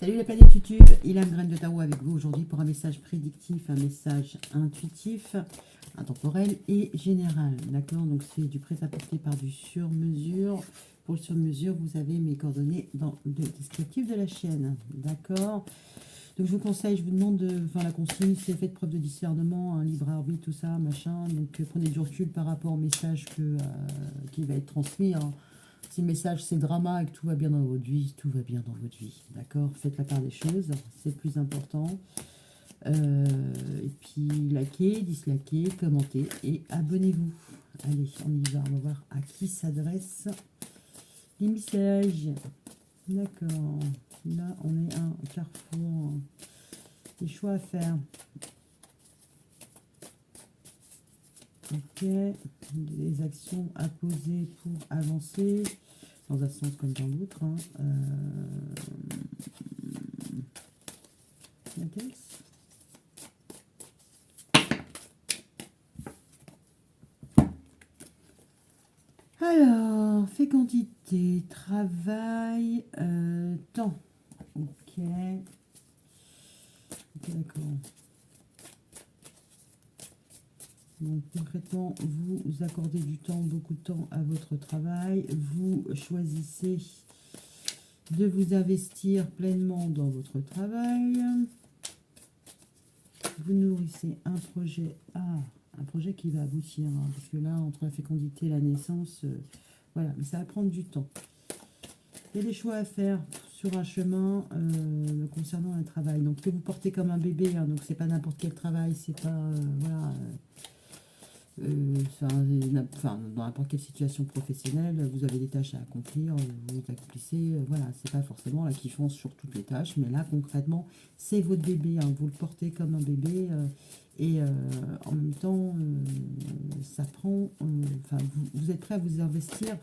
Salut la planète YouTube, Ilham Graine de Tarot avec vous aujourd'hui pour un message prédictif, un message intuitif, intemporel et général. D'accord, donc c'est du prêt-à-porter par du sur-mesure. Pour le sur-mesure, vous avez mes coordonnées dans le descriptif de la chaîne. D'accord, donc je vous conseille, je vous demande de faire la consigne, c'est faites preuve de discernement, un libre arbitre, tout ça, machin. Donc prenez du recul par rapport au message qui va être transmis. Hein. Si le message c'est drama et que tout va bien dans votre vie, tout va bien dans votre vie. D'accord, faites la part des choses, c'est le plus important. Et puis likez, dislikez, commentez et abonnez-vous. Allez, on y va, on va voir à qui s'adressent les messages. D'accord, là on est à un carrefour, des choix à faire. Ok, des actions à poser pour avancer, dans un sens comme dans l'autre. Hein. Alors, fécondité, travail, temps. Ok. Ok, d'accord. Donc concrètement, vous accordez du temps, beaucoup de temps à votre travail. Vous choisissez de vous investir pleinement dans votre travail. Vous nourrissez un projet. Un projet qui va aboutir. Hein, parce que là, entre la fécondité et la naissance, voilà, mais ça va prendre du temps. Il y a des choix à faire sur un chemin concernant un travail. Donc que vous portez comme un bébé, hein, donc c'est pas n'importe quel travail, c'est pas voilà. Dans n'importe quelle situation professionnelle, vous avez des tâches à accomplir, vous les accomplissez, voilà, c'est pas forcément là qui fonce sur toutes les tâches, mais là concrètement, c'est votre bébé, hein, vous le portez comme un bébé, et en même temps, ça prend, vous êtes prêt à vous investir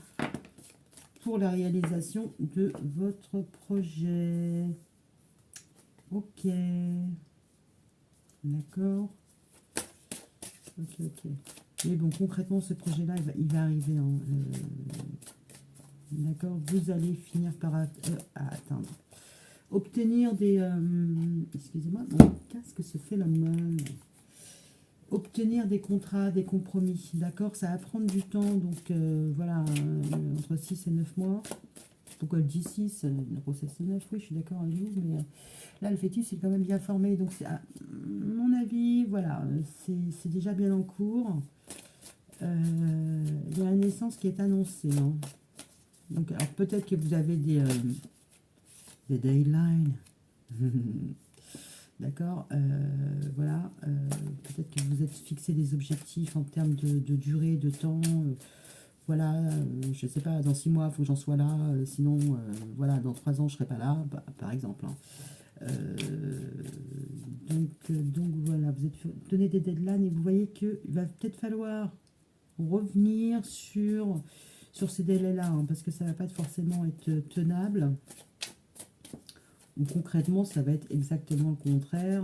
pour la réalisation de votre projet. Ok, d'accord, ok. Mais bon, concrètement, ce projet-là, il va arriver. Hein, d'accord, vous allez finir par atteindre. Obtenir des... excusez-moi, mon casque se fait la main. Obtenir des contrats, des compromis. D'accord, ça va prendre du temps. Donc, voilà, entre 6 et 9 mois. Pourquoi elle dit 6 le grossesse c'est 9, oui, je suis d'accord avec vous. Mais là, le fœtus, c'est quand même bien formé. Donc, à mon avis, voilà, c'est déjà bien en cours. Il y a la naissance qui est annoncée. Hein. Donc, alors peut-être que vous avez des deadlines. D'accord, voilà. Peut-être que vous êtes fixé des objectifs en termes de durée, de temps. Voilà, je ne sais pas, dans 6 mois, il faut que j'en sois là. Sinon, voilà, dans 3 ans, je ne serai pas là, par exemple. Hein. Donc, voilà, vous êtes donné des deadlines et vous voyez qu'il va peut-être falloir revenir sur ces délais-là, hein, parce que ça ne va pas forcément être tenable. Ou concrètement, ça va être exactement le contraire.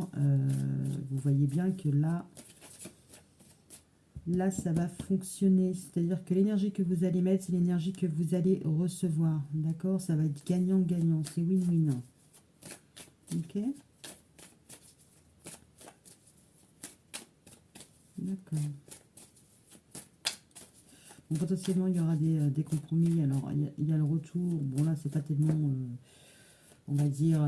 Vous voyez bien que là, ça va fonctionner. C'est-à-dire que l'énergie que vous allez mettre, c'est l'énergie que vous allez recevoir. D'accord? Ça va être gagnant-gagnant. C'est win-win. Ok? D'accord. Bon, potentiellement, il y aura des compromis. Alors, il y a le retour. Bon, là, c'est pas tellement, on va dire,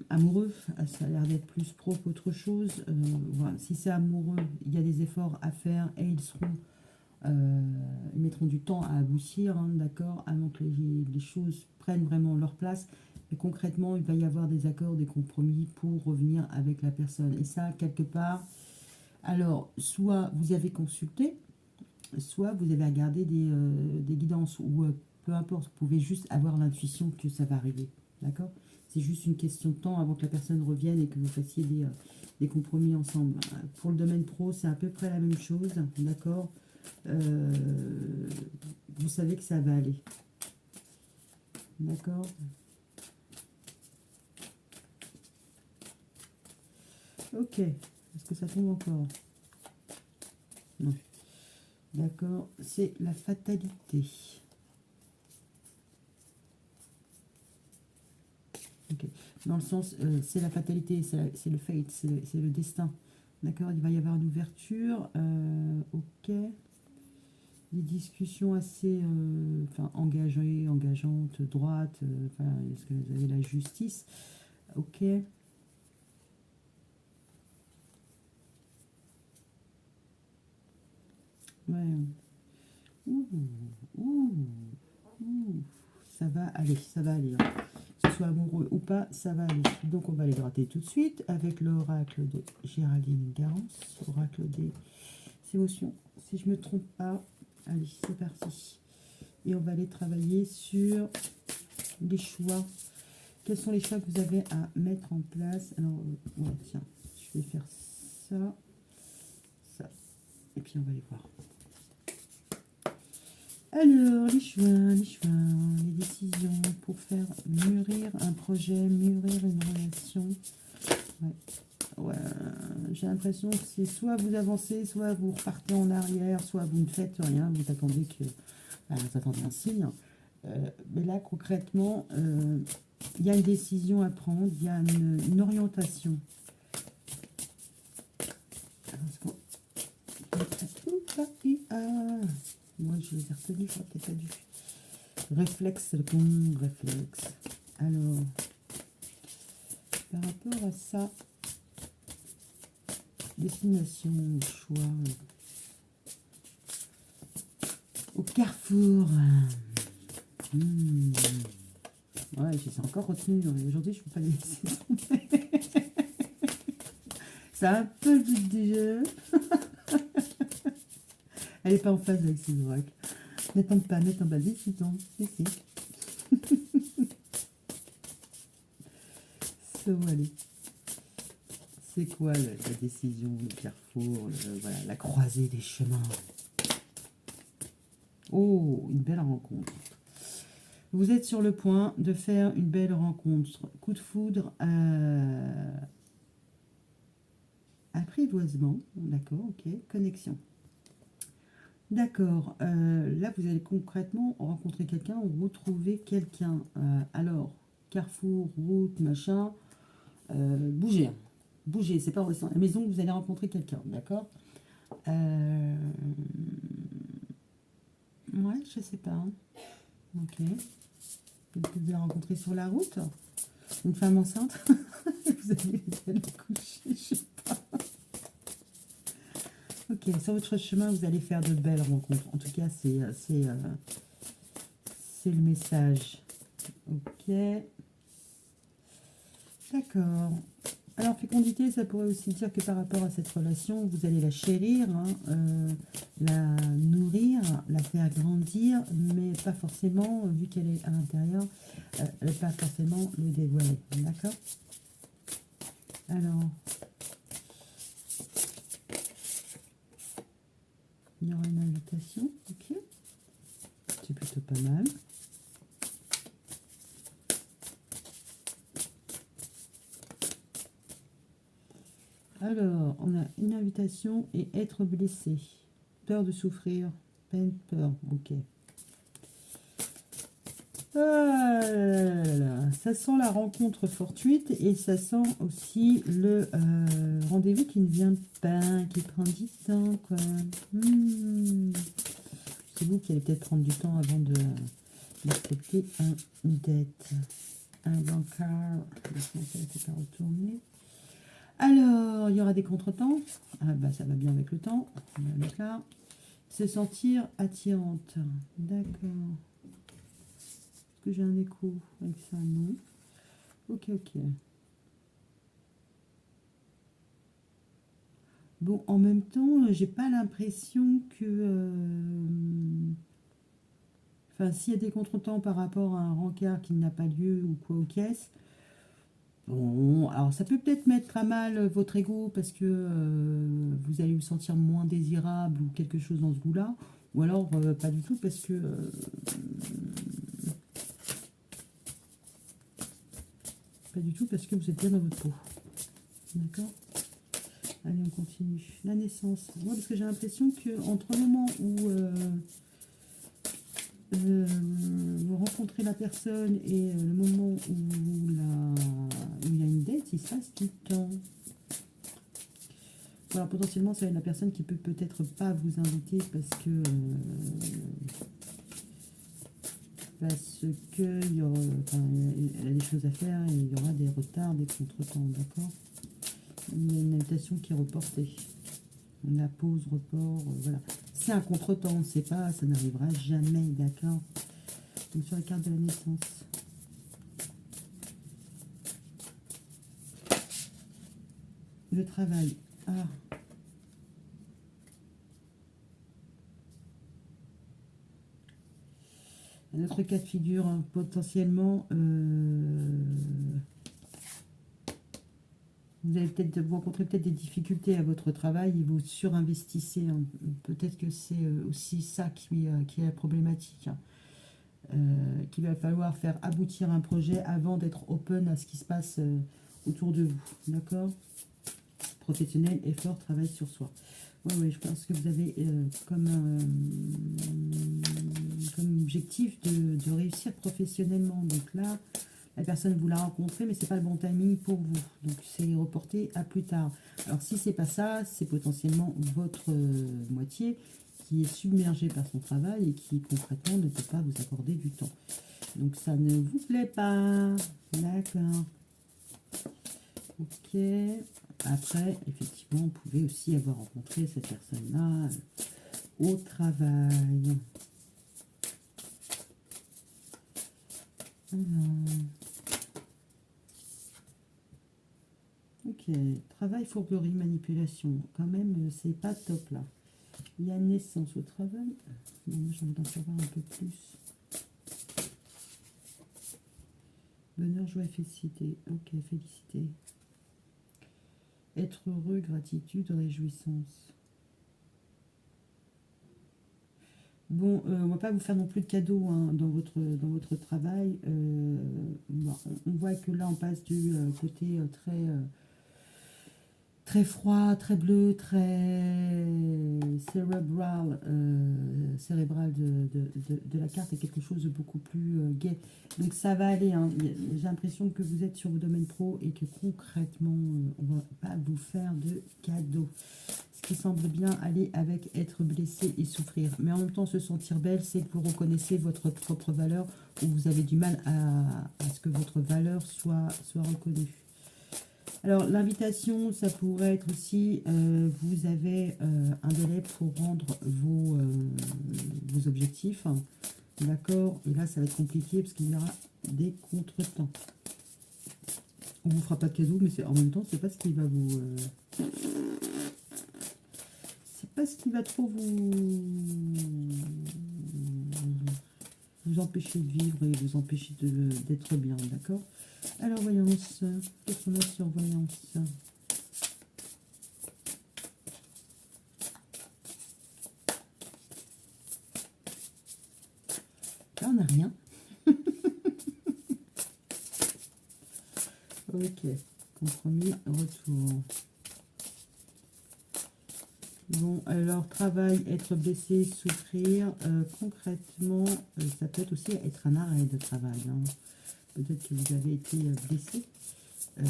amoureux. Ça a l'air d'être plus pro qu'autre chose. Voilà. Si c'est amoureux, il y a des efforts à faire et ils mettront du temps à aboutir, hein, d'accord, avant que les choses prennent vraiment leur place. Mais concrètement, il va y avoir des accords, des compromis pour revenir avec la personne. Et ça, quelque part, alors, soit vous avez consulté, soit vous avez regardé des guidances, ou peu importe, vous pouvez juste avoir l'intuition que ça va arriver, d'accord? C'est juste une question de temps avant que la personne revienne et que vous fassiez des compromis ensemble. Pour le domaine pro, c'est à peu près la même chose, d'accord? Vous savez que ça va aller. D'accord? Ok. Est-ce que ça tombe encore? Non. D'accord. C'est la fatalité. Ok. Dans le sens, c'est la fatalité, c'est le fate, c'est le destin. D'accord, il va y avoir une ouverture. Ok. Des discussions assez enfin, engagées, engageantes, droites. Enfin, est-ce que vous avez la justice? Ok. Ouais. Ouh, ouh, ouh. Ça va aller, ça va aller, hein. Que ce soit amoureux ou pas, ça va aller. Donc on va les gratter tout de suite avec l'oracle de Géraldine Garance, oracle des émotions. Si je me trompe pas, allez, c'est parti. Et on va aller travailler sur les choix. Quels sont les choix que vous avez à mettre en place? Alors, ouais, tiens, je vais faire ça, ça, et puis on va les voir. Alors, les décisions pour faire mûrir un projet, mûrir une relation. Ouais, ouais, j'ai l'impression que c'est soit vous avancez, soit vous repartez en arrière, soit vous ne faites rien, vous attendez que, vous attendez un signe. Mais là, concrètement, il y a une décision à prendre, il y a une orientation. Moi, je les ai retenus, je n'aurais peut-être pas dû. Réflexe, le bon réflexe. Alors, par rapport à ça, destination, choix, au carrefour. Ouais, je les ai encore retenus. Aujourd'hui, je ne peux pas les laisser tomber. C'est un peu le but du jeu. Elle n'est pas en phase avec ses oracles. N'attends pas, décidons. Si. So, allez. C'est quoi la décision, le carrefour, voilà, la croisée des chemins? Oh, une belle rencontre. Vous êtes sur le point de faire une belle rencontre. Coup de foudre, apprivoisement, d'accord, ok, connexion. D'accord, là vous allez concrètement rencontrer quelqu'un ou retrouver quelqu'un. Alors, carrefour, route, machin, bougez. Bougez, c'est pas au la maison que vous allez rencontrer quelqu'un, d'accord? Ouais, je sais pas. Hein. Ok. Peut-être que vous allez rencontrer sur la route une femme enceinte. Vous allez la coucher, je sais pas. Ok, sur votre chemin, vous allez faire de belles rencontres. En tout cas, c'est le message. Ok. D'accord. Alors, fécondité, ça pourrait aussi dire que par rapport à cette relation, vous allez la chérir, hein, la nourrir, la faire grandir, mais pas forcément, vu qu'elle est à l'intérieur, pas forcément le dévoiler. D'accord? Alors, il y aura une invitation, ok. C'est plutôt pas mal. Alors, on a une invitation et être blessé. Peur de souffrir. Peine, peur. Ok. Ah là là là. Ça sent la rencontre fortuite et ça sent aussi le rendez-vous qui ne vient pas, qui prend du temps, quoi. C'est vous qui allez peut-être prendre du temps avant d'accepter une dette. Un bancard. Ça ne fait pas retourner. Alors, il y aura des contretemps. Ah bah ça va bien avec le temps. On va mettre là. Se sentir attirante. D'accord. Est-ce que j'ai un écho avec ça? Non. Ok, ok. Bon, en même temps, j'ai pas l'impression que... Enfin, s'il y a des contretemps par rapport à un rencard qui n'a pas lieu ou quoi, ou qu'est-ce. Bon, alors ça peut peut-être mettre à mal votre ego parce que vous allez vous sentir moins désirable ou quelque chose dans ce goût-là. Ou alors pas du tout parce que... pas du tout parce que vous êtes bien dans votre peau. D'accord? Allez, on continue. La naissance. Moi, parce que j'ai l'impression qu'entre le moment où vous rencontrez la personne et le moment où il y a une date, il se passe du temps. Alors potentiellement, ça va être la personne qui peut peut-être pas vous inviter parce que il y aura, enfin, elle a des choses à faire et il y aura des retards, des contretemps, d'accord. Il y a une invitation qui est reportée. La pause, report, voilà. C'est un contretemps, c'est pas, ça n'arrivera jamais, d'accord. Donc sur la carte de la naissance. Le travail. Ah. Un autre cas de figure, hein, potentiellement, vous allez peut-être vous rencontrer peut-être des difficultés à votre travail et vous surinvestissez, hein. Peut-être que c'est aussi ça qui est la problématique, hein. Qu'il va falloir faire aboutir un projet avant d'être open à ce qui se passe autour de vous, d'accord. Professionnel, effort, travail sur soi. Oui, je pense que vous avez comme objectif de réussir professionnellement. Donc là, la personne vous l'a rencontré, mais c'est pas le bon timing pour vous. Donc c'est reporté à plus tard. Alors si c'est pas ça, c'est potentiellement votre moitié qui est submergée par son travail et qui concrètement ne peut pas vous accorder du temps. Donc ça ne vous plaît pas. D'accord. Ok. Après, effectivement, vous pouvez aussi avoir rencontré cette personne-là au travail. Alors. Ok. Travail, fourberie, manipulation. Quand même, c'est pas top là. Il y a une naissance au travail. Bon, j'ai envie d'en savoir un peu plus. Bonheur, joie, félicité. Ok, félicité. Être heureux, gratitude, réjouissance. Bon, on ne va pas vous faire non plus de cadeaux, hein, dans votre travail. Bon, on voit que là, on passe du côté très froid, très bleu, très cérébral de la carte, et quelque chose de beaucoup plus gai. Donc ça va aller, hein. J'ai l'impression que vous êtes sur vos domaines pro et que concrètement, on ne va pas vous faire de cadeaux. Ce qui semble bien aller avec être blessé et souffrir. Mais en même temps, se sentir belle, c'est que vous reconnaissez votre propre valeur, ou vous avez du mal à ce que votre valeur soit reconnue. Alors, l'invitation, ça pourrait être aussi, vous avez un délai pour rendre vos objectifs. D'accord. Et là, ça va être compliqué parce qu'il y aura des contretemps. On ne vous fera pas de cadeau, mais en même temps, c'est pas ce qui va vous... c'est pas ce qui va trop vous empêcher de vivre et vous empêcher d'être bien, d'accord. Alors, voyance, qu'est-ce qu'on a sur voyance? Là, on n'a rien. Ok, compromis, retour. Bon, alors, travail, être blessé, souffrir. Concrètement, ça peut être aussi être un arrêt de travail, hein. Peut-être que vous avez été blessé. Et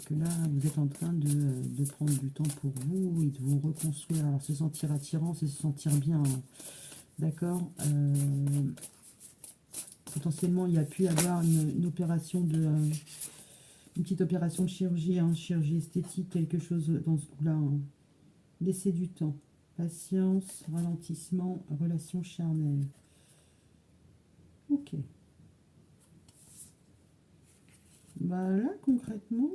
que là, vous êtes en train de prendre du temps pour vous et de vous reconstruire. Alors, se sentir attirant, c'est se sentir bien, hein. D'accord. Potentiellement, il y a pu y avoir une opération une petite opération de chirurgie, hein, chirurgie esthétique, quelque chose dans ce coup-là, hein. Laissez du temps. Patience, ralentissement, relation charnelle. Ok. Bah là, concrètement,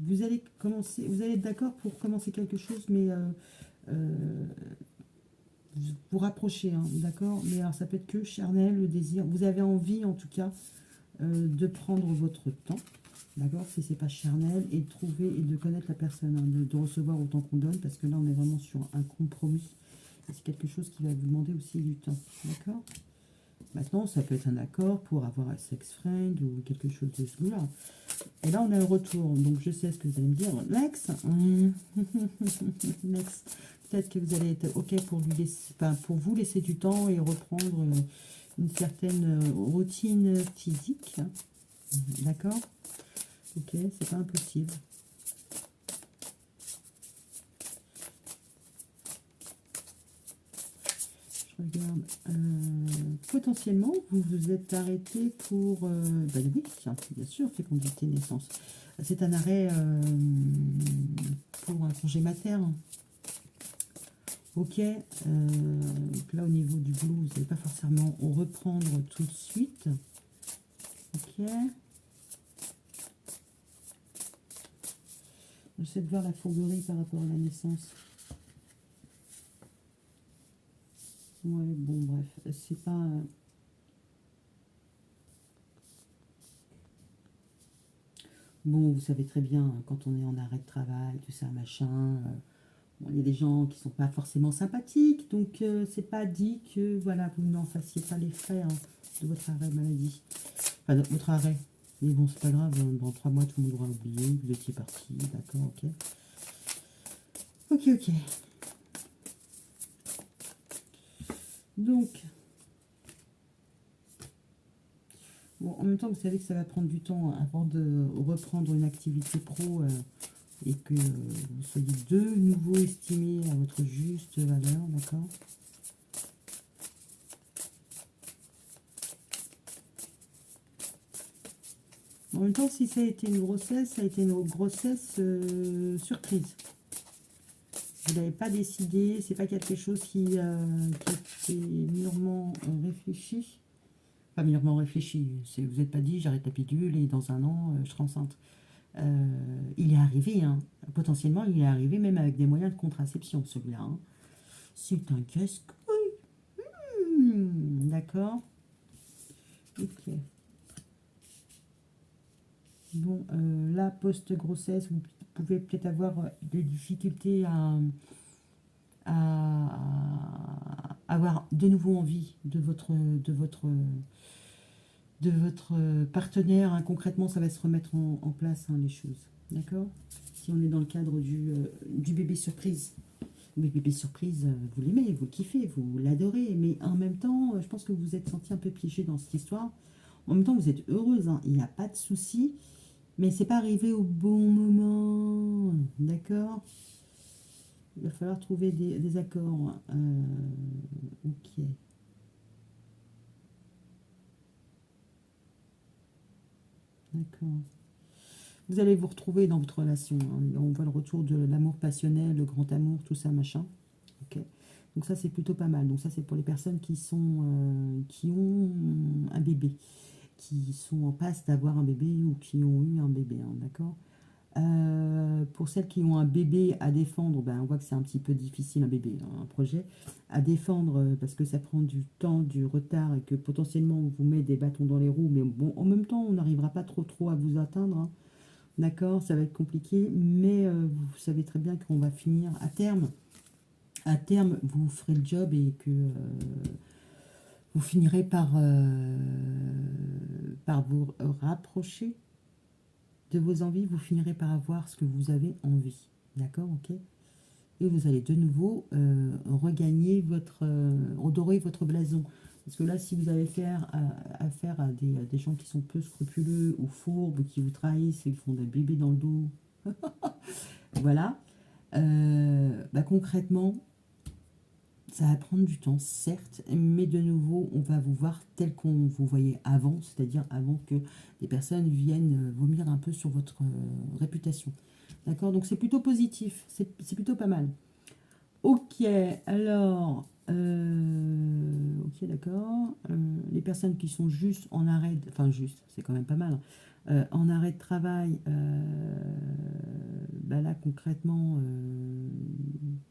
vous allez commencer, vous allez être d'accord pour commencer quelque chose, mais vous rapprocher, hein, d'accord. Mais alors, ça peut être que charnel, le désir. Vous avez envie, en tout cas, de prendre votre temps, d'accord, si c'est pas charnel, et de trouver et de connaître la personne, hein, de recevoir autant qu'on donne, parce que là, on est vraiment sur un compromis. Et c'est quelque chose qui va vous demander aussi du temps, d'accord. Maintenant, ça peut être un accord pour avoir un sex friend ou quelque chose de ce goût-là. Et là, on a le retour. Donc, je sais ce que vous allez me dire. Lex, Lex, peut-être que vous allez être OK pour lui laisser, enfin, pour vous laisser du temps et reprendre une certaine routine physique. D'accord? OK, c'est pas impossible. Regarde, potentiellement, vous vous êtes arrêté pour... ben oui, bien sûr, fécondité, naissance. C'est un arrêt pour un congé mater. Ok, là au niveau du boulot, vous n'allez pas forcément reprendre tout de suite. Ok. J'essaie de voir la fourberie par rapport à la naissance. Ouais, bon, bref, c'est pas... Bon, vous savez très bien, quand on est en arrêt de travail, tout ça, machin, bon, il y a des gens qui sont pas forcément sympathiques, donc c'est pas dit que, voilà, vous n'en fassiez pas les frais de votre arrêt maladie. Enfin, de votre arrêt. Mais bon, c'est pas grave, dans 3 mois, tout le monde aura oublié, vous étiez parti, d'accord, ok. Ok, ok. Donc, bon, en même temps, vous savez que ça va prendre du temps avant de reprendre une activité pro et que vous soyez de nouveau estimé à votre juste valeur, d'accord? En même temps, si ça a été une grossesse, ça a été une grossesse surprise. Vous n'avez pas décidé, c'est pas quelque chose qui a été mûrement réfléchi. Pas mûrement réfléchi, vous n'êtes pas dit j'arrête la pilule et dans un an je serai enceinte. Il est arrivé, hein. Potentiellement il est arrivé même avec des moyens de contraception celui-là. Hein. C'est un casse-couille. D'accord. Ok. Bon, là, post-grossesse, vous pouvez peut-être avoir des difficultés à avoir de nouveau envie de votre partenaire. Hein. Concrètement, ça va se remettre en place, hein, les choses. D'accord? Si on est dans le cadre du bébé surprise. Le bébé surprise, vous l'aimez, vous le kiffez, vous l'adorez, mais en même temps, je pense que vous vous êtes senti un peu piégé dans cette histoire. En même temps, vous êtes heureuse, hein, il n'y a pas de souci, mais c'est pas arrivé au bon moment. D'accord? Il va falloir trouver des accords. Ok. D'accord. Vous allez vous retrouver dans votre relation. Hein. On voit le retour de l'amour passionnel, le grand amour, tout ça, machin. Ok. Donc ça, c'est plutôt pas mal. Donc ça, c'est pour les personnes qui ont un bébé, qui sont en passe d'avoir un bébé ou qui ont eu un bébé. Hein, d'accord? Pour celles qui ont un bébé à défendre, ben, on voit que c'est un petit peu difficile, un bébé, hein, un projet à défendre parce que ça prend du temps, du retard et que potentiellement on vous met des bâtons dans les roues, mais bon, en même temps, on n'arrivera pas trop à vous atteindre. Hein. D'accord, ça va être compliqué, mais vous savez très bien qu'on va finir à terme. À terme, vous ferez le job et que vous finirez par vous rapprocher de vos envies, vous finirez par avoir ce que vous avez envie. D'accord, ok. Et vous allez de nouveau regagner redorer votre blason. Parce que là, si vous avez affaire à des gens qui sont peu scrupuleux ou fourbes, qui vous trahissent et qui font des bébés dans le dos, voilà, bah concrètement, ça va prendre du temps, certes, mais de nouveau, on va vous voir tel qu'on vous voyait avant, c'est-à-dire avant que des personnes viennent vomir un peu sur votre réputation. D'accord? Donc c'est plutôt positif, c'est plutôt pas mal. Ok, alors, ok, d'accord. Les personnes qui sont juste en arrêt, enfin juste, c'est quand même pas mal, hein, en arrêt de travail, bah là concrètement,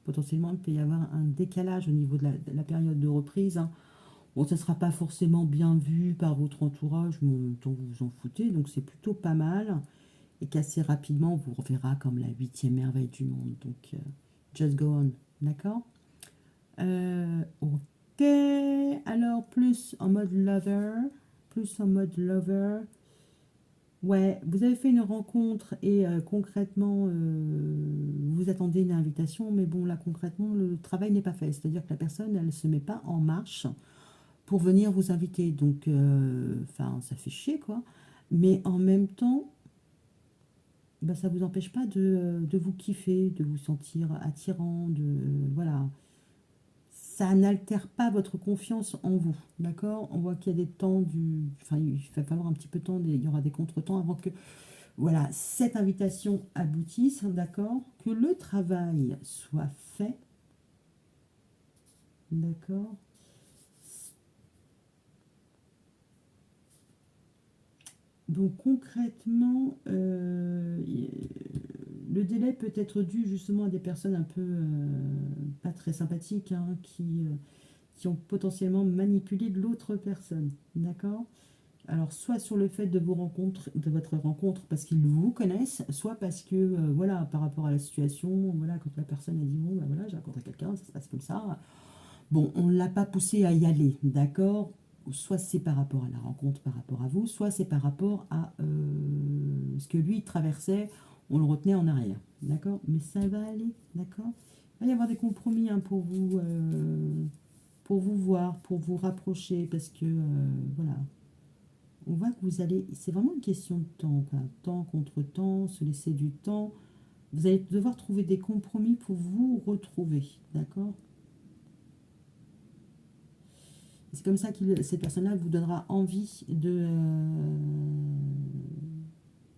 potentiellement, il peut y avoir un décalage au niveau de la période de reprise. Hein. Bon, ça ne sera pas forcément bien vu par votre entourage, mais en même temps, vous vous en foutez, donc c'est plutôt pas mal. Et qu'assez rapidement, on vous reverra comme la 8e merveille du monde. Donc, just go on. D'accord? Ok. Alors, plus plus en mode lover, plus en mode lover. Ouais, vous avez fait une rencontre et concrètement, vous attendez une invitation, mais bon, là, concrètement, le travail n'est pas fait. C'est-à-dire que la personne, elle ne se met pas en marche pour venir vous inviter. Donc, enfin, ça fait chier, quoi. Mais en même temps, bah, ça ne vous empêche pas de vous kiffer, de vous sentir attirant, voilà. Ça n'altère pas votre confiance en vous, d'accord? On voit qu'il y a des temps enfin, il va falloir un petit peu de temps, il y aura des contretemps avant que, voilà, cette invitation aboutisse, d'accord? Que le travail soit fait, d'accord? Donc concrètement, le délai peut être dû justement à des personnes un peu pas très sympathiques, hein, qui ont potentiellement manipulé l'autre personne, d'accord? Alors soit sur le fait de votre rencontre parce qu'ils vous connaissent, soit parce que voilà, par rapport à la situation, voilà, quand la personne a dit bon, ben voilà, j'ai rencontré quelqu'un, ça se passe comme ça. Bon, on ne l'a pas poussé à y aller, d'accord? Soit c'est par rapport à la rencontre, par rapport à vous, soit c'est par rapport à ce que lui traversait, on le retenait en arrière, d'accord? Mais ça va aller, d'accord? Il va y avoir des compromis, hein, pour vous voir, pour vous rapprocher, parce que voilà, on voit que vous allez, c'est vraiment une question de temps, quoi. Temps contre temps, se laisser du temps. Vous allez devoir trouver des compromis pour vous retrouver, d'accord? C'est comme ça que cette personne-là vous donnera envie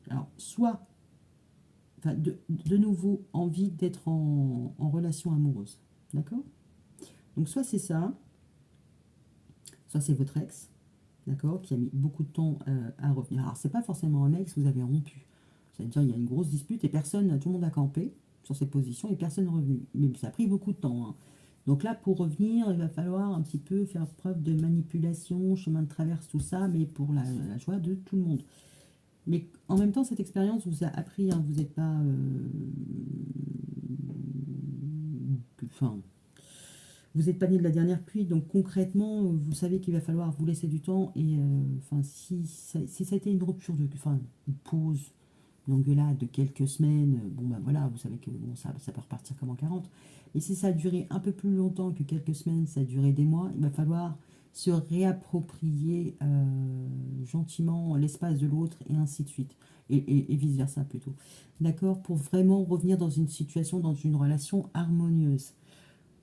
alors, soit, enfin, de nouveau, envie d'être en relation amoureuse, d'accord? Donc, soit c'est ça, soit c'est votre ex, d'accord, qui a mis beaucoup de temps à revenir. Alors, c'est pas forcément un ex, vous avez rompu. C'est-à-dire, il y a une grosse dispute et personne, tout le monde a campé sur ses positions et personne n'est revenu. Mais ça a pris beaucoup de temps, hein. Donc là, pour revenir, il va falloir un petit peu faire preuve de manipulation, chemin de traverse, tout ça, mais pour la joie de tout le monde. Mais en même temps, cette expérience vous a appris, hein, vous n'êtes pas... enfin, vous n'êtes pas né de la dernière pluie, donc concrètement, vous savez qu'il va falloir vous laisser du temps. Et enfin, si ça a été une rupture enfin, une pause, une engueulade de quelques semaines, bon ben voilà, vous savez que bon, ça peut repartir comme en 40. Et si ça a duré un peu plus longtemps que quelques semaines, ça a duré des mois, il va falloir se réapproprier gentiment l'espace de l'autre et ainsi de suite. Et vice-versa plutôt. D'accord? Pour vraiment revenir dans une situation, dans une relation harmonieuse.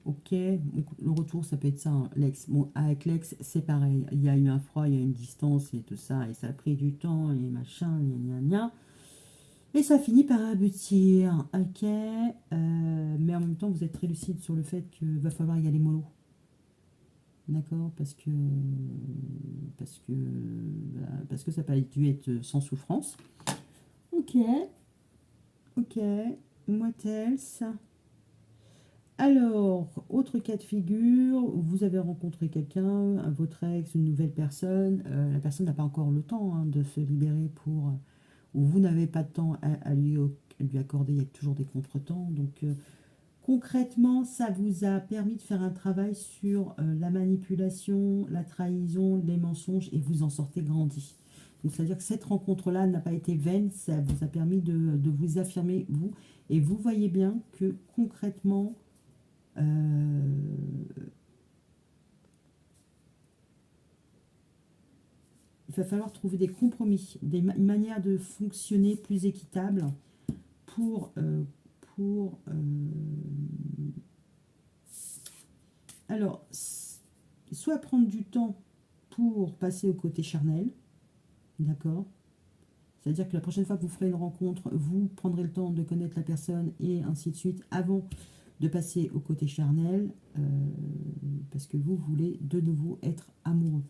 Ok, donc le retour, ça peut être ça, hein, l'ex. Bon, avec l'ex, c'est pareil. Il y a eu un froid, il y a une distance et tout ça, et ça a pris du temps, et machin, gna gna gna. Et ça finit par aboutir, ok. Mais en même temps, vous êtes très lucide sur le fait qu'il va falloir y aller mollo. D'accord? Parce que ça n'a pas dû être sans souffrance. Ok, ok. What else? Alors, autre cas de figure, vous avez rencontré quelqu'un, votre ex, une nouvelle personne. La personne n'a pas encore le temps, hein, de se libérer ou vous n'avez pas de temps à lui accorder, il y a toujours des contretemps. Donc, concrètement, ça vous a permis de faire un travail sur la manipulation, la trahison, les mensonges, et vous en sortez grandi. Donc, c'est-à-dire que cette rencontre-là n'a pas été vaine, ça vous a permis de vous affirmer, vous, et vous voyez bien que concrètement, il va falloir trouver des compromis, une manière de fonctionner plus équitable pour, pour alors, soit prendre du temps pour passer au côté charnel, d'accord? C'est-à-dire que la prochaine fois que vous ferez une rencontre, vous prendrez le temps de connaître la personne et ainsi de suite avant de passer au côté charnel, parce que vous voulez de nouveau être amoureux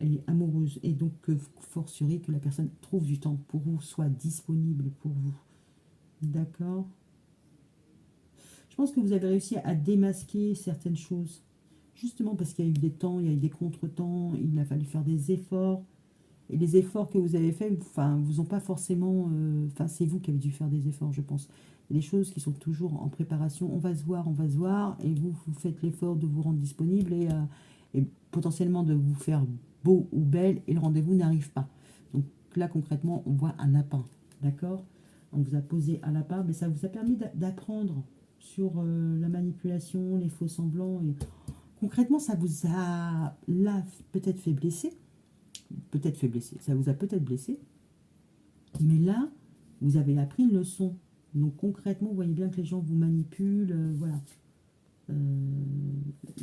et amoureuse. Et donc, fortiori que la personne trouve du temps pour vous, soit disponible pour vous. D'accord? Je pense que vous avez réussi à démasquer certaines choses. Justement parce qu'il y a eu des temps, il y a eu des contretemps, il a fallu faire des efforts. Et les efforts que vous avez faits, enfin, vous ont pas forcément... Enfin, c'est vous qui avez dû faire des efforts, je pense. Il y a des choses qui sont toujours en préparation. On va se voir, et vous faites l'effort de vous rendre disponible. Et potentiellement de vous faire beau ou belle et le rendez-vous n'arrive pas. Donc là, concrètement, on voit un lapin. D'accord? On vous a posé un lapin, mais ça vous a permis d'apprendre sur la manipulation, les faux semblants. Et... Concrètement, ça vous a là peut-être fait blesser. Peut-être fait blesser. Ça vous a peut-être blessé. Mais là, vous avez appris une leçon. Donc concrètement, vous voyez bien que les gens vous manipulent. Voilà.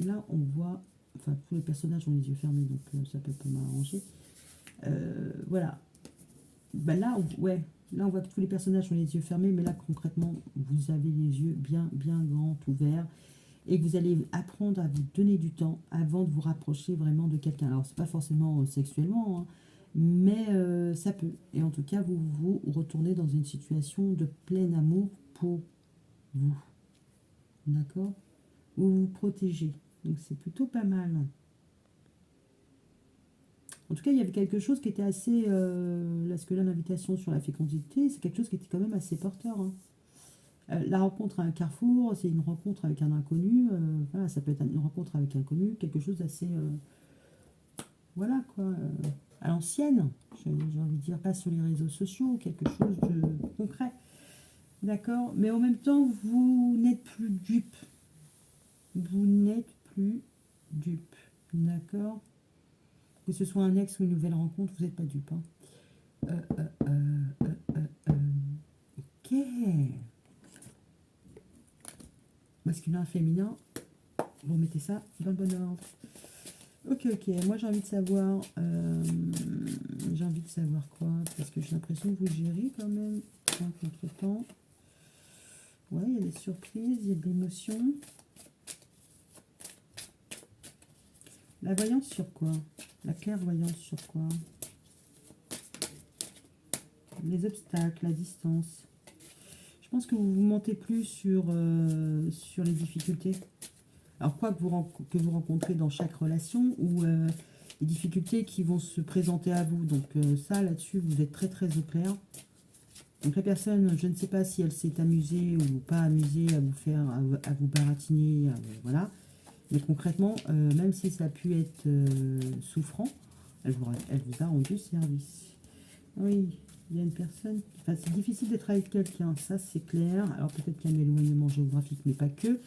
Là, on voit... Enfin, tous les personnages ont les yeux fermés, donc ça peut pas m'arranger. Voilà. Ben là, ouais. Là, on voit que tous les personnages ont les yeux fermés, mais là, concrètement, vous avez les yeux bien, bien grands, ouverts. Et que vous allez apprendre à vous donner du temps avant de vous rapprocher vraiment de quelqu'un. Alors, c'est pas forcément sexuellement, hein, mais ça peut. Et en tout cas, vous vous retournez dans une situation de plein amour pour vous. D'accord? Vous vous protégez. Donc, c'est plutôt pas mal. En tout cas, il y avait quelque chose qui était assez... là, ce que là, l'invitation sur la fécondité, c'est quelque chose qui était quand même assez porteur. Hein. La rencontre à un carrefour, c'est une rencontre avec un inconnu. Voilà, ça peut être une rencontre avec un inconnu, quelque chose d'assez... voilà, quoi. À l'ancienne, j'ai envie de dire, pas sur les réseaux sociaux, quelque chose de concret. D'accord? Mais en même temps, vous n'êtes plus dupe. Vous n'êtes plus dupe. D'accord? Que ce soit un ex ou une nouvelle rencontre, vous n'êtes pas dupe. Hein. Ok. Masculin, féminin. Vous remettez ça dans le bon ordre. Ok, ok. Moi, j'ai envie de savoir... quoi? Parce que j'ai l'impression que vous gérez quand même. Contre-temps. Ouais, il y a des surprises, il y a de l'émotion. La voyance sur quoi? La clairvoyance sur quoi? Les obstacles, la distance. Je pense que vous vous mentez plus sur les difficultés. Alors quoi que vous rencontrez dans chaque relation ou les difficultés qui vont se présenter à vous. Donc ça, là-dessus, vous êtes très très au clair. Donc la personne, je ne sais pas si elle s'est amusée ou pas amusée à vous faire, à vous baratiner, voilà. Mais concrètement, même si ça a pu être souffrant, elle vous a rendu service. Oui, il y a une personne... Enfin, c'est difficile d'être avec quelqu'un, ça c'est clair. Alors peut-être qu'il y a un éloignement géographique, mais pas que.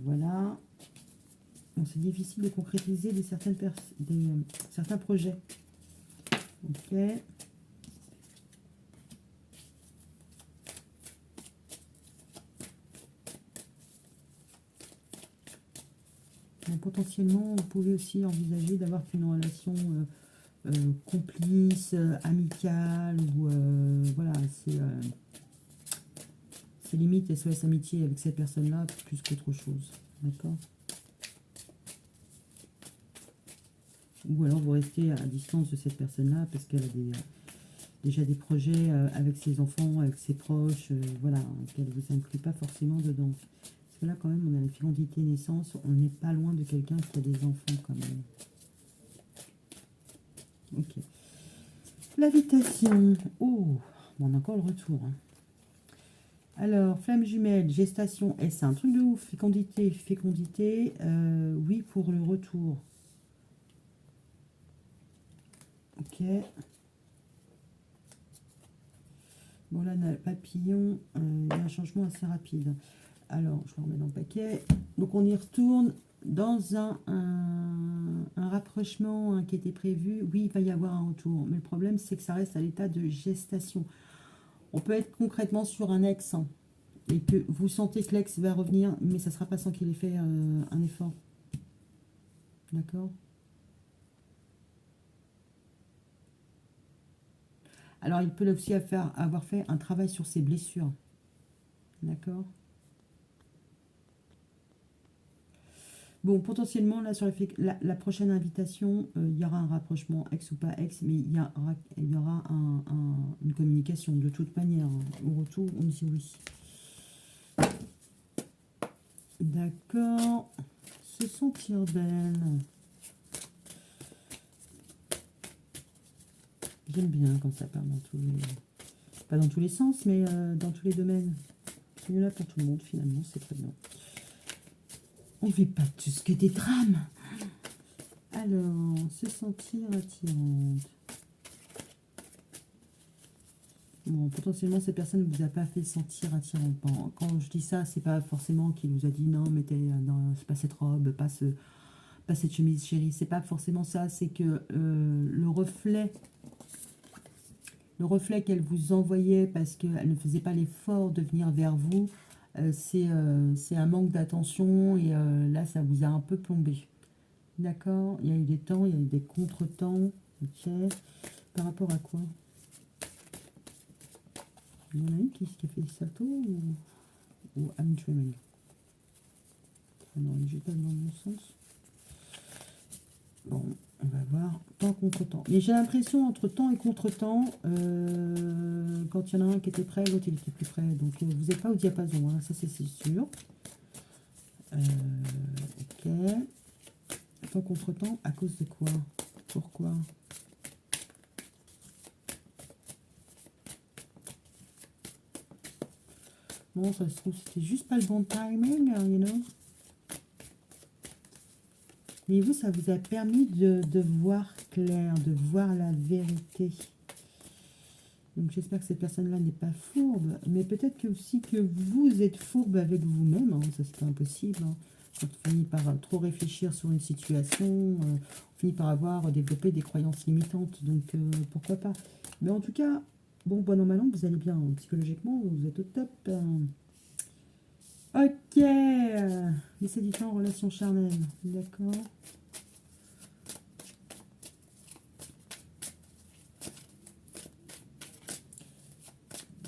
Voilà. Bon, c'est difficile de concrétiser certains projets. Ok. Donc, potentiellement, vous pouvez aussi envisager d'avoir une relation complice, amicale, ou voilà, c'est limite SOS amitié avec cette personne-là plus qu'autre chose. D'accord? Ou alors vous restez à distance de cette personne-là parce qu'elle a déjà des projets avec ses enfants, avec ses proches, voilà, qu'elle ne vous inclut pas forcément dedans. Parce que là, quand même, on a la fécondité naissance, on n'est pas loin de quelqu'un qui a des enfants quand même. Ok. L'invitation. Oh, on a encore le retour. Hein. Alors, flamme jumelle, gestation, c'est un truc de ouf. Fécondité, oui pour le retour. Ok. Bon, là, on a le papillon. Il y a un changement assez rapide. Alors, je le remets dans le paquet. Donc, on y retourne dans un rapprochement qui était prévu. Oui, il va y avoir un retour. Mais le problème, c'est que ça reste à l'état de gestation. On peut être concrètement sur un ex et que vous sentez que l'ex va revenir, mais ça ne sera pas sans qu'il ait fait un effort. D'accord? Alors, il peut aussi avoir fait un travail sur ses blessures. D'accord? Bon, potentiellement, là, sur la prochaine invitation, il y aura un rapprochement, ex ou pas ex, mais il y aura une communication de toute manière. Au retour, on dit oui. D'accord. Se sentir belle. J'aime bien quand ça part dans tous les... Pas dans tous les sens, mais dans tous les domaines. C'est mieux là pour tout le monde, finalement, c'est très bien. On ne vit pas tous que des drames. Alors, se sentir attirante. Bon, potentiellement, cette personne ne vous a pas fait sentir attirante. Bon, quand je dis ça, c'est pas forcément qu'il vous a dit non, mettez non, pas cette robe, pas cette chemise chérie. C'est pas forcément ça. C'est que le reflet qu'elle vous envoyait parce qu'elle ne faisait pas l'effort de venir vers vous, c'est un manque d'attention et là, ça vous a un peu plombé. D'accord? Il y a eu des temps, il y a eu des contretemps. Ok. Par rapport à quoi? Il y en a une qui a fait Sato ou I'm Dreaming? Ah non, je pas dans le bon sens. Bon, on va voir. Temps, contre-temps. Mais j'ai l'impression, entre temps et contre-temps, quand il y en a un qui était prêt, l'autre il était plus prêt. Donc vous n'êtes pas au diapason, hein, ça c'est sûr. Ok. Temps, contre-temps, à cause de quoi? Pourquoi? Bon, ça se trouve, c'était juste pas le bon timing, you know. Mais vous, ça vous a permis de voir clair, de voir la vérité. Donc j'espère que cette personne-là n'est pas fourbe. Mais peut-être que aussi que vous êtes fourbe avec vous-même. Hein, ça, c'est pas impossible. Hein. Quand on finit par trop réfléchir sur une situation, on finit par avoir développé des croyances limitantes. Donc pourquoi pas. Mais en tout cas, bon an, mal an, vous allez bien. Hein. Psychologiquement, vous êtes au top. Hein. Ok. Laissez du temps en relation charnelle. D'accord.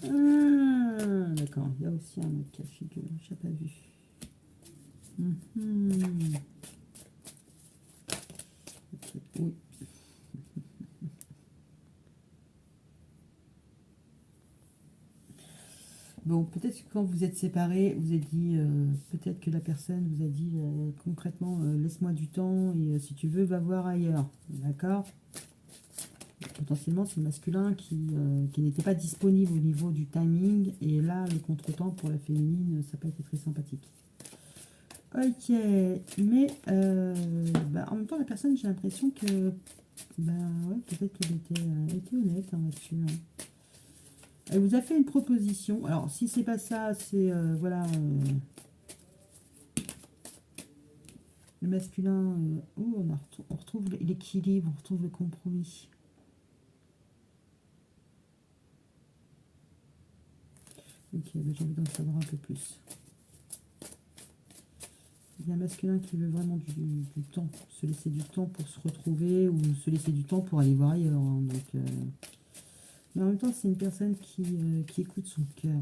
Ah, d'accord. Il y a aussi un autre cas de figure. Je n'ai pas vu. Okay. Oui. Bon, peut-être que quand vous êtes séparés, vous avez dit, peut-être que la personne vous a dit concrètement, laisse-moi du temps et si tu veux, va voir ailleurs. D'accord? Potentiellement, c'est le masculin qui n'était pas disponible au niveau du timing. Et là, le contretemps pour la féminine, ça n'a pas été très sympathique. Ok, mais en même temps, la personne, j'ai l'impression que ouais, peut-être qu'elle était honnête hein, là-dessus. Hein. Elle vous a fait une proposition. Alors, si c'est pas ça, c'est voilà. Le masculin, on retrouve l'équilibre, on retrouve le compromis. Ok, j'ai envie d'en savoir un peu plus. Il y a un masculin qui veut vraiment du temps, se laisser du temps pour se retrouver ou se laisser du temps pour aller voir ailleurs. Hein, donc, mais en même temps, c'est une personne qui écoute son cœur.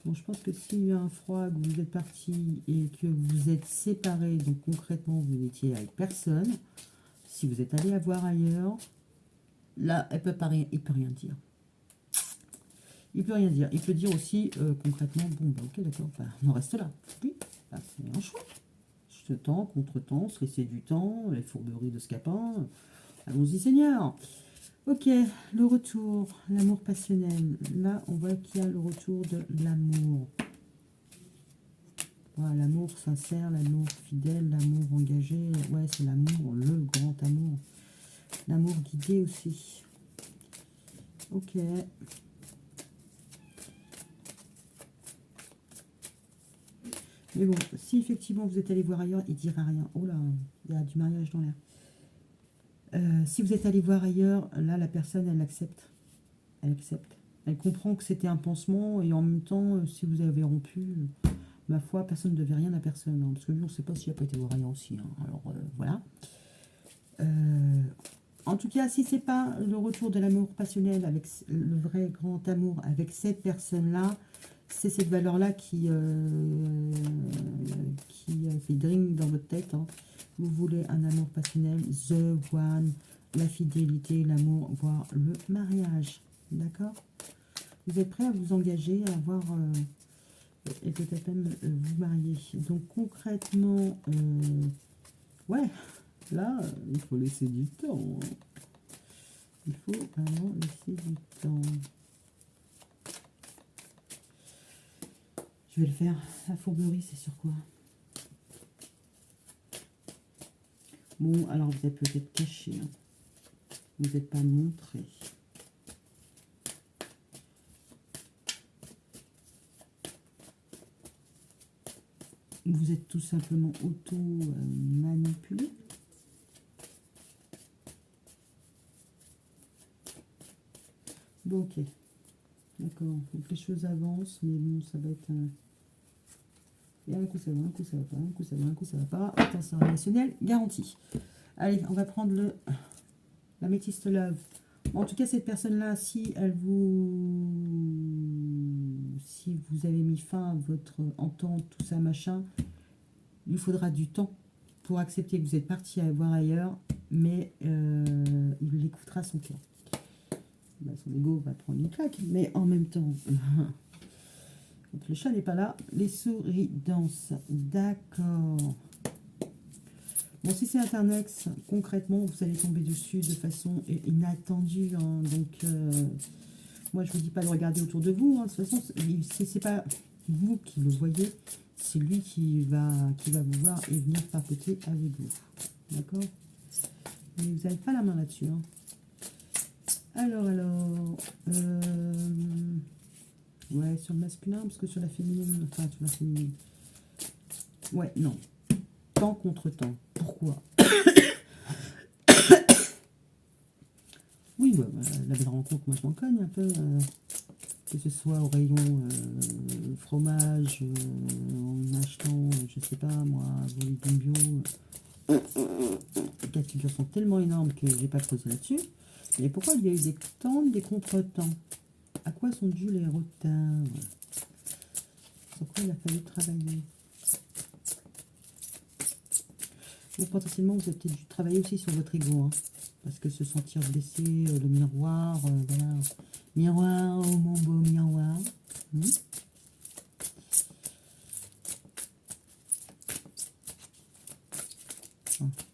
Bon, je pense que s'il y a un froid, que vous êtes parti et que vous êtes séparés, donc concrètement, vous n'étiez avec personne, si vous êtes allé à voir ailleurs, là, il peut rien dire. Il peut rien dire. Il peut dire aussi, concrètement, bon, bah, ok, d'accord, on en reste là. Oui, c'est un choix. Ce temps, contre-temps, se laisser du temps, les fourberies de Scapin. Allons-y, Seigneur. Ok, le retour, l'amour passionnel. Là, on voit qu'il y a le retour de l'amour. Voilà, l'amour sincère, l'amour fidèle, l'amour engagé. Ouais, c'est l'amour, le grand amour. L'amour guidé aussi. Ok. Mais bon, si effectivement vous êtes allé voir ailleurs, il ne dira rien. Oh là, il y a du mariage dans l'air. Si vous êtes allé voir ailleurs, là, la personne, elle accepte. Elle accepte. Elle comprend que c'était un pansement et en même temps, si vous avez rompu, ma foi, personne ne devait rien à personne. Hein, parce que lui, on ne sait pas s'il n'a pas été voir ailleurs aussi. Hein. Alors, voilà. En tout cas, si ce n'est pas le retour de l'amour passionnel avec le vrai grand amour avec cette personne-là, c'est cette valeur-là qui fait drink dans votre tête. Hein. Vous voulez un amour passionnel, the one, la fidélité, l'amour, voire le mariage. D'accord? Vous êtes prêt à vous engager, à avoir et peut-être même vous marier. Donc concrètement, ouais, là, il faut laisser du temps. Il faut vraiment laisser du temps. Je vais le faire. La fourberie, c'est sur quoi? Bon, alors vous êtes peut-être caché. Hein. Vous n'êtes pas montré. Vous êtes tout simplement auto-manipulé. Bon, ok. D'accord. Donc les choses avancent, mais bon, ça va être un... Et un coup ça va, un coup ça va pas, un coup ça va, un coup ça va pas. Attention relationnel, garantie. Allez, on va prendre la métiste love. En tout cas, cette personne-là, si vous avez mis fin à votre entente, tout ça, machin, il lui faudra du temps pour accepter que vous êtes parti à voir ailleurs, mais il écoutera son cœur. Bah, son ego va prendre une claque, mais en même temps, quand le chat n'est pas là, les souris dansent. D'accord. Bon, si c'est Internex, concrètement, vous allez tomber dessus de façon inattendue. Hein, donc, moi, je ne vous dis pas de regarder autour de vous. Hein, de toute façon, c'est pas vous qui le voyez, c'est lui qui va vous voir et venir papoter avec vous. D'accord? Mais vous n'avez pas la main là-dessus. Hein. Alors, ouais, sur le masculin, parce que sur la féminine, enfin, sur la féminine. Ouais, non. Temps contre temps. Pourquoi? Oui, bah, la belle rencontre, moi je m'en cogne un peu. Que ce soit au rayon fromage, en achetant, je sais pas moi, vos légumes bio. Les cas de figure sont tellement énormes que j'ai pas creusé là-dessus. Mais pourquoi il y a eu des temps, des contre-temps? À quoi sont dus les retards? Sur quoi il a fallu travailler? Ou potentiellement, vous avez peut-être dû travailler aussi sur votre ego. Hein, parce que se sentir blessé, le miroir, voilà. Miroir, oh mon beau miroir.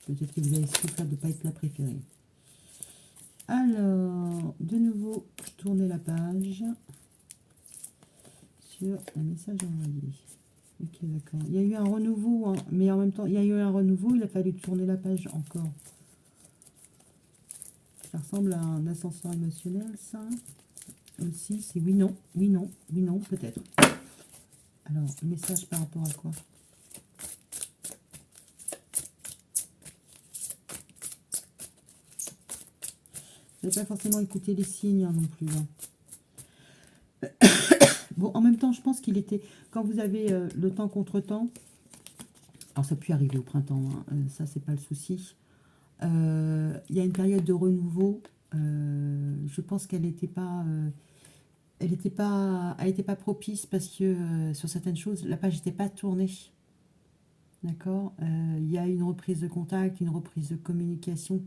Peut-être que vous avez souffert de ne pas être la préférée. Alors, de nouveau, tournez la page sur un message envoyé. Ok, d'accord. Il y a eu un renouveau, hein, mais en même temps, il y a eu un renouveau, il a fallu tourner la page encore. Ça ressemble à un ascenseur émotionnel, ça. Aussi, c'est oui, non, oui, non, oui, non, peut-être. Alors, le message par rapport à quoi? Vous n'avez pas forcément écouté les signes hein, non plus. Hein. Bon, en même temps, je pense qu'il était... Quand vous avez le temps contre temps, alors ça peut arriver au printemps, hein, ça, c'est pas le souci. Il y a une période de renouveau. Je pense qu'elle n'était pas... elle n'était pas propice parce que sur certaines choses, la page n'était pas tournée. D'accord. Il y a une reprise de contact, une reprise de communication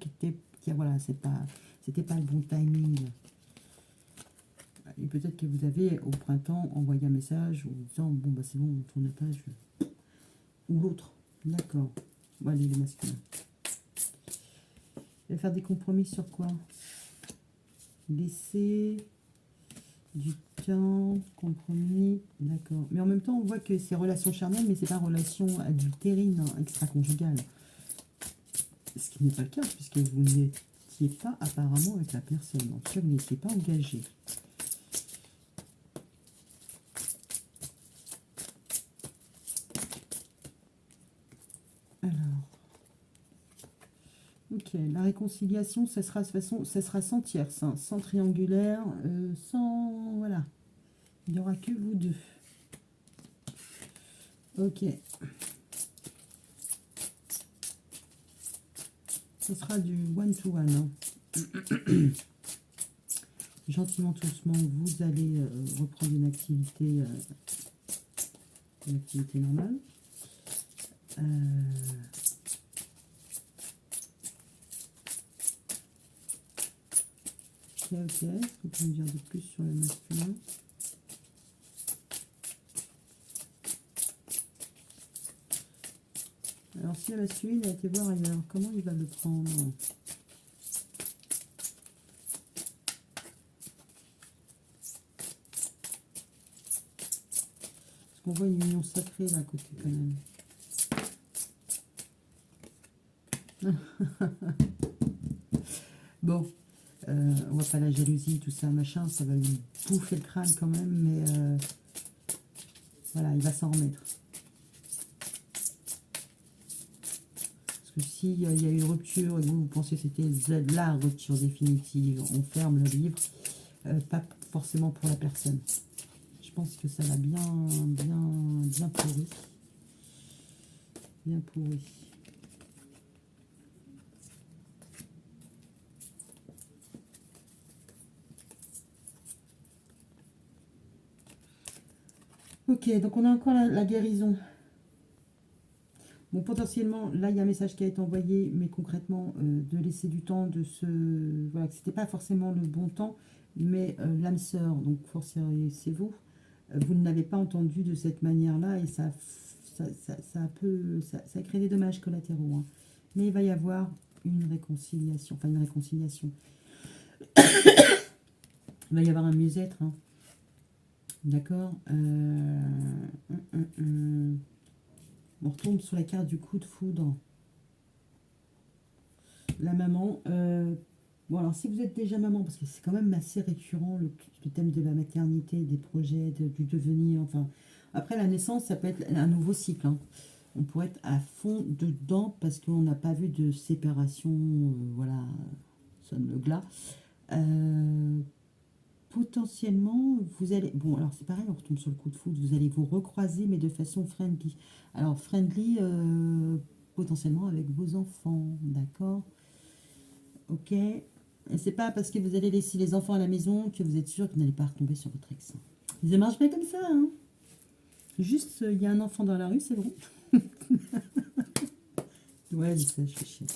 voilà, c'était pas le bon timing. Et peut-être que vous avez au printemps envoyé un message en disant bon bah c'est bon, on tourne la page ou l'autre. D'accord. Bon, allez, le masculin. Il va faire des compromis sur quoi? Laisser du temps, compromis, d'accord. Mais en même temps, on voit que c'est relation charnelle, mais c'est pas relation adultérine, hein, extra-conjugale. Ce qui n'est pas le cas, puisque vous n'étiez pas apparemment avec la personne. En tout cas, vous n'étiez pas engagé. Alors, ok, la réconciliation, ça sera de toute façon, ça sera sans tierce, hein, sans triangulaire, sans... Voilà. Il n'y aura que vous deux. Ok. Ce sera du one-to-one. Hein. Gentiment, doucement, vous allez reprendre une activité normale. Ok, est-ce que vous pouvez me dire de plus sur le masculin? Alors, si la masculine a été voir ailleurs, comment il va le prendre? qu'on voit une union sacrée là à côté quand même. Bon, on voit pas la jalousie, tout ça, machin, ça va lui bouffer le crâne quand même, mais voilà, il va s'en remettre. Parce que s'il y a eu une rupture et vous pensez que c'était la rupture définitive, on ferme le livre, pas forcément pour la personne. Je pense que ça va bien pourri. Bien pourri. Ok, donc on a encore la guérison. Bon, potentiellement, là, il y a un message qui a été envoyé, mais concrètement, de laisser du temps, de se... Voilà, que c'était pas forcément le bon temps, mais l'âme sœur, donc forcément, c'est vous, vous ne l'avez pas entendu de cette manière-là, et ça crée des dommages collatéraux. Hein. Mais il va y avoir une réconciliation, enfin une réconciliation. Il va y avoir un mieux-être, hein. D'accord. On retombe sur la carte du coup de foudre. La maman. Bon, alors si vous êtes déjà maman, parce que c'est quand même assez récurrent, le thème de la maternité, des projets, du devenir, enfin... Après la naissance, ça peut être un nouveau cycle. Hein. On pourrait être à fond dedans parce qu'on n'a pas vu de séparation, voilà, sonne le glas. Potentiellement, vous allez... Bon, alors c'est pareil, on retombe sur le coup de foudre. Vous allez vous recroiser, mais de façon friendly. Alors, friendly, potentiellement avec vos enfants, d'accord? Ok. Et c'est pas parce que vous allez laisser les enfants à la maison que vous êtes sûr que vous n'allez pas retomber sur votre ex. Ça marche pas comme ça, hein. Juste, il y a un enfant dans la rue, c'est bon. Ouais, je sais, je fais chier.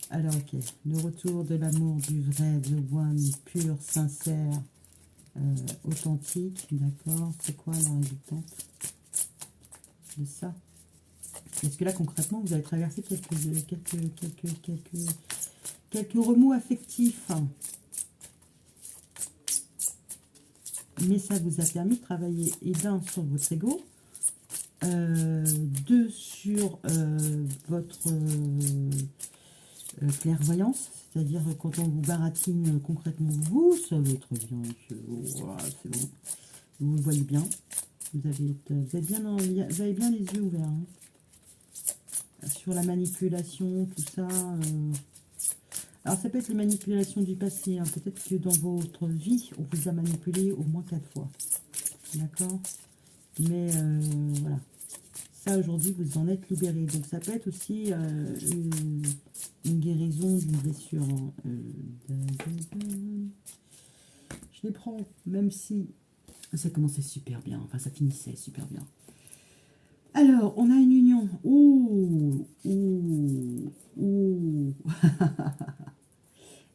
Alors, ok. Le retour de l'amour du vrai, the one, pur, sincère, authentique, d'accord. C'est quoi la résultante de ça? Est-ce que là, concrètement, vous avez traversé quelques remous affectifs? Mais ça vous a permis de travailler, et d'un, sur votre ego, deux, sur votre clairvoyance, c'est-à-dire quand on vous baratine concrètement, vous savez très bien que c'est bon, vous voyez bien, vous avez bien les yeux ouverts. Hein. Sur la manipulation, tout ça. Alors ça peut être les manipulations du passé, hein. Peut-être que dans votre vie, on vous a manipulé au moins 4 fois. D'accord. Mais voilà. Ça, aujourd'hui, vous en êtes libéré. Donc, ça peut être aussi une guérison d'une blessure. Hein. Je les prends, même si ça commençait super bien. Enfin, ça finissait super bien. Alors, on a une union. Ouh, ouh, ouh.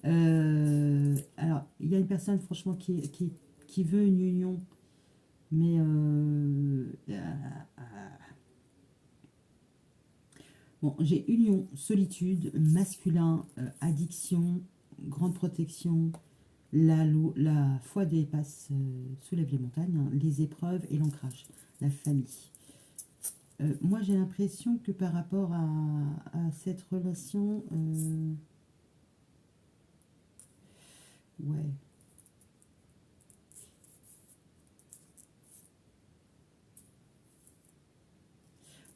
Alors, il y a une personne, franchement, qui veut une union. Mais bon, j'ai union, solitude, masculin, addiction, grande protection, la foi dépasse, soulève les montagnes, hein, les épreuves et l'ancrage, la famille. Moi, j'ai l'impression que par rapport à cette relation, ouais.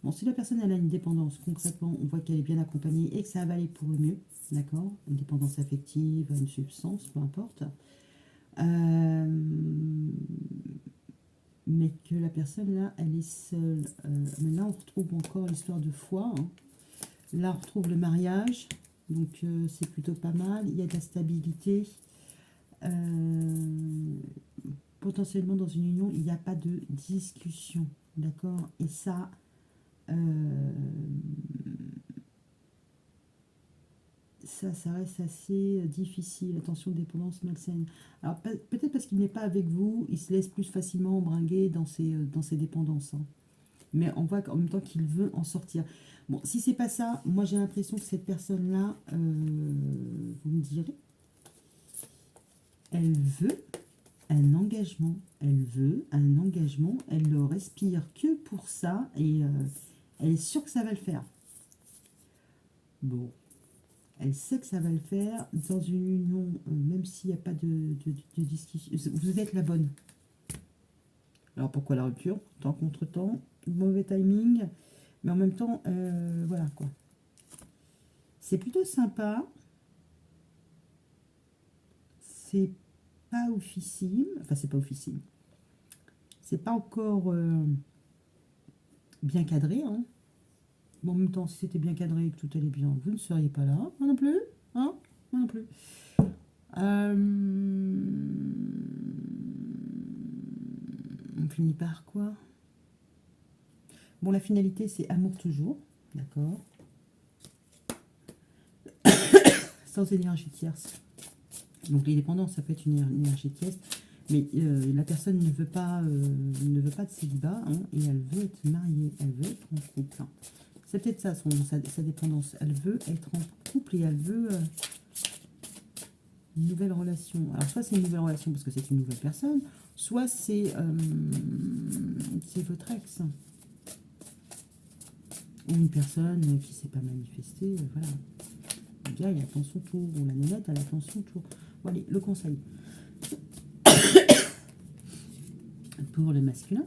Bon, si la personne elle a une dépendance, concrètement, on voit qu'elle est bien accompagnée et que ça va aller pour le mieux, d'accord? Une dépendance affective, une substance, peu importe. Mais que la personne là, elle est seule. Mais là, on retrouve encore l'histoire de foi. Hein. Là, on retrouve le mariage. Donc, c'est plutôt pas mal. Il y a de la stabilité. Potentiellement, dans une union, il n'y a pas de discussion. D'accord? Et ça... ça reste assez difficile. Attention, dépendance malsaine. Alors, peut-être parce qu'il n'est pas avec vous, il se laisse plus facilement embringuer dans ses dépendances. Hein. Mais on voit qu'en même temps qu'il veut en sortir. Bon, si c'est pas ça, moi j'ai l'impression que cette personne-là, vous me direz, elle veut, un engagement. Elle veut un engagement. Elle ne respire que pour ça. Et elle est sûre que ça va le faire. Bon. Elle sait que ça va le faire. Dans une union, même s'il n'y a pas de discussion, vous êtes la bonne. Alors pourquoi la rupture? Temps contre temps, mauvais timing. Mais en même temps, voilà quoi. C'est plutôt sympa. C'est pas officine. Enfin, c'est pas officine. C'est pas encore bien cadré. Hein. Bon, en même temps, si c'était bien cadré et que tout allait bien, vous ne seriez pas là. Moi non plus. Hein, moi non plus. On finit par quoi? Bon, la finalité, c'est amour toujours. D'accord. Sans énergie tierce. Donc, l'indépendance, ça peut être une énergie tierce. Mais la personne ne veut pas de célibat. Hein, et elle veut être mariée. Elle veut être en couple. Hein. C'est peut-être ça, sa dépendance. Elle veut être en couple et elle veut une nouvelle relation. Alors, soit c'est une nouvelle relation parce que c'est une nouvelle personne, soit c'est votre ex. Ou une personne qui ne s'est pas manifestée. Voilà. Le gars, il attend son tour. Ou la nénette, elle attend son tour. Bon, allez, le conseil. Pour le masculin.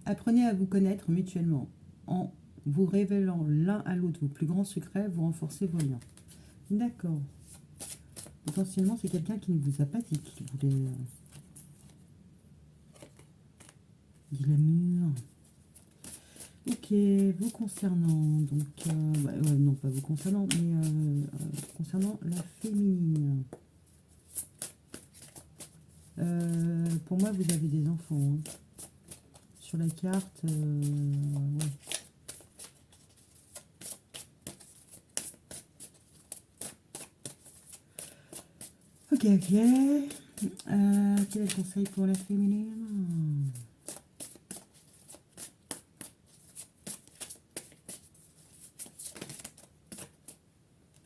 Apprenez à vous connaître mutuellement. En vous révélant l'un à l'autre vos plus grands secrets, vous renforcez vos liens. D'accord. Potentiellement, c'est quelqu'un qui ne vous a pas dit qu'il voulait... dit l'amour. Ok, vous concernant, donc... non, pas vous concernant, mais concernant la féminine. Pour moi, vous avez des enfants. Hein. Sur la carte, ouais. Ok, ok. Quel est le conseil pour la féminine?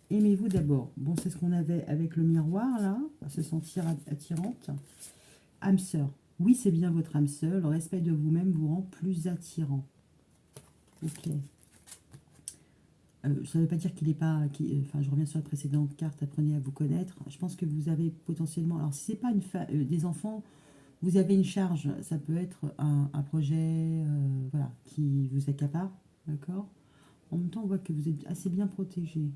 Aimez-vous d'abord. Bon, c'est ce qu'on avait avec le miroir, là. Se sentir attirante. Âme sœur. Oui, c'est bien votre âme sœur. Le respect de vous-même vous rend plus attirant. Ok. Ça ne veut pas dire qu'il n'est pas... enfin, je reviens sur la précédente carte. Apprenez à vous connaître. Je pense que vous avez potentiellement... Alors, si ce n'est pas des enfants, vous avez une charge. Ça peut être un projet voilà, qui vous accapare. D'accord. En même temps, on voit que vous êtes assez bien protégé.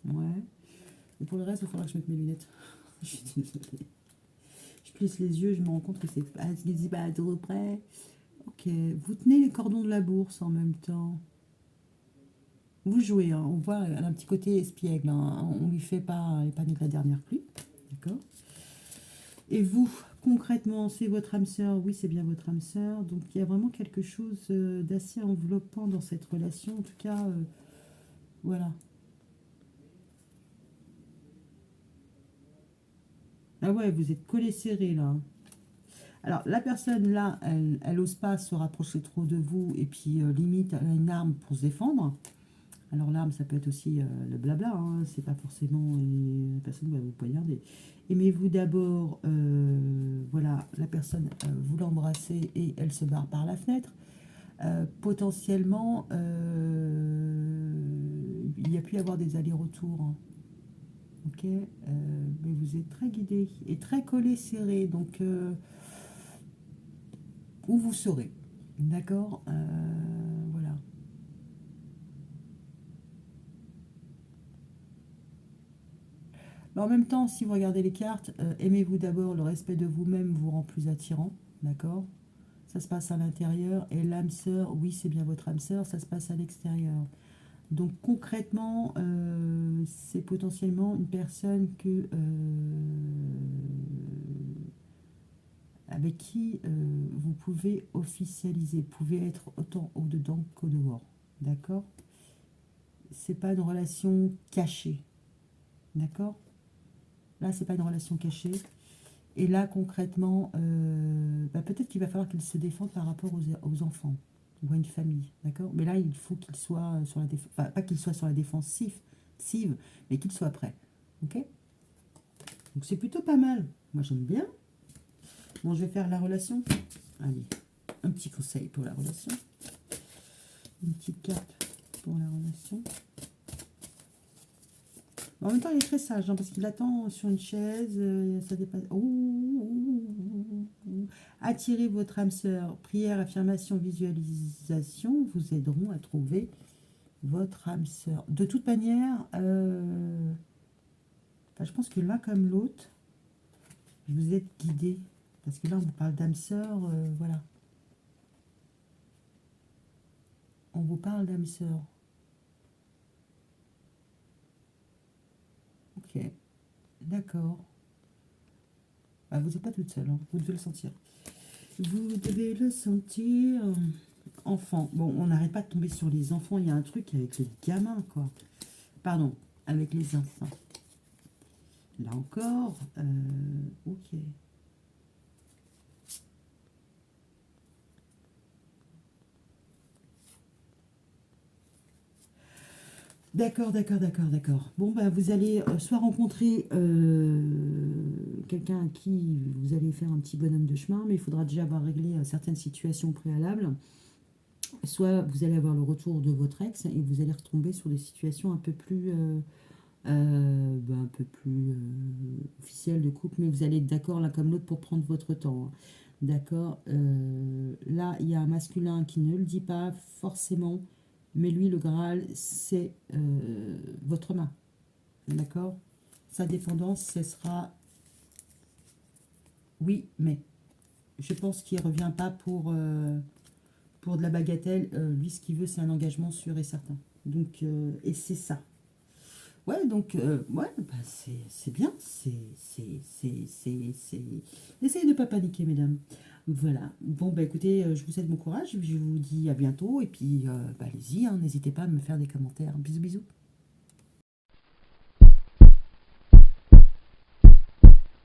Ouais. Et pour le reste, il faudra que je mette mes lunettes. Je suis désolée. Je plisse les yeux, je me rends compte que c'est pas trop près. Ok. Vous tenez les cordons de la bourse en même temps. Vous jouez, hein. On voit, elle a un petit côté espiègle. Hein. On lui fait pas les paniers de la dernière pluie. D'accord. Et vous, concrètement, c'est votre âme sœur. Oui, c'est bien votre âme sœur. Donc, il y a vraiment quelque chose d'assez enveloppant dans cette relation. En tout cas, voilà. Ah ouais, vous êtes collés serrés là. Alors, la personne là, elle n'ose pas se rapprocher trop de vous et puis limite, elle a une arme pour se défendre. Alors, l'arme, ça peut être aussi le blabla, hein, c'est pas forcément la personne va vous poignarder. Aimez-vous d'abord, voilà, la personne, vous l'embrassez et elle se barre par la fenêtre. Potentiellement, il y a pu y avoir des allers-retours. Hein. Ok, mais vous êtes très guidé et très collé serré, donc où vous serez, d'accord, voilà. Mais en même temps, si vous regardez les cartes, aimez-vous d'abord, le respect de vous-même vous rend plus attirant, d'accord. Ça se passe à l'intérieur et l'âme sœur, oui, c'est bien votre âme sœur, ça se passe à l'extérieur. Donc concrètement, c'est potentiellement une personne avec qui vous pouvez officialiser, vous pouvez être autant au-dedans qu'au dehors. D'accord. c'est pas une relation cachée. D'accord? Là, c'est pas une relation cachée. Et là, concrètement, peut-être qu'il va falloir qu'il se défende par rapport aux enfants ou à une famille. D'accord? Mais là, il faut qu'il soit sur la défense. Enfin, pas qu'il soit sur la défensive, mais qu'il soit prêt. Ok? Donc, c'est plutôt pas mal. Moi, j'aime bien. Bon, je vais faire la relation. Allez, un petit conseil pour la relation. Une petite carte pour la relation. En même temps, il est très sage, hein, parce qu'il attend sur une chaise, ça dépasse. Attirez votre âme sœur. Prière, affirmation, visualisation vous aideront à trouver votre âme sœur. De toute manière, je pense que l'un comme l'autre, vous êtes guidé. Parce que là, on vous parle d'âme sœur, voilà. On vous parle d'âme sœur. Ok, d'accord. Ah, vous n'êtes pas toute seule, hein. Vous devez le sentir. Vous devez le sentir. Enfant. Bon, on n'arrête pas de tomber sur les enfants. Il y a un truc avec les gamins, quoi. Pardon, avec les enfants. Là encore, ok. D'accord, d'accord, d'accord, d'accord. Bon, bah, vous allez soit rencontrer quelqu'un à qui vous allez faire un petit bonhomme de chemin, mais il faudra déjà avoir réglé certaines situations préalables. Soit vous allez avoir le retour de votre ex et vous allez retomber sur des situations un peu plus, un peu plus officielles de couple, mais vous allez être d'accord l'un comme l'autre pour prendre votre temps, hein. D'accord. Là, il y a un masculin qui ne le dit pas forcément, mais lui, le Graal, c'est votre main. D'accord. Sa dépendance, ce sera oui, mais je pense qu'il ne revient pas pour de la bagatelle. Lui, ce qu'il veut, c'est un engagement sûr et certain. Donc, et c'est ça. Ouais, donc, ouais, bah, c'est bien. Essayez de ne pas paniquer, mesdames. Voilà. Bon, bah écoutez, je vous souhaite bon courage. Je vous dis à bientôt. Et puis, allez-y, hein, n'hésitez pas à me faire des commentaires. Bisous, bisous.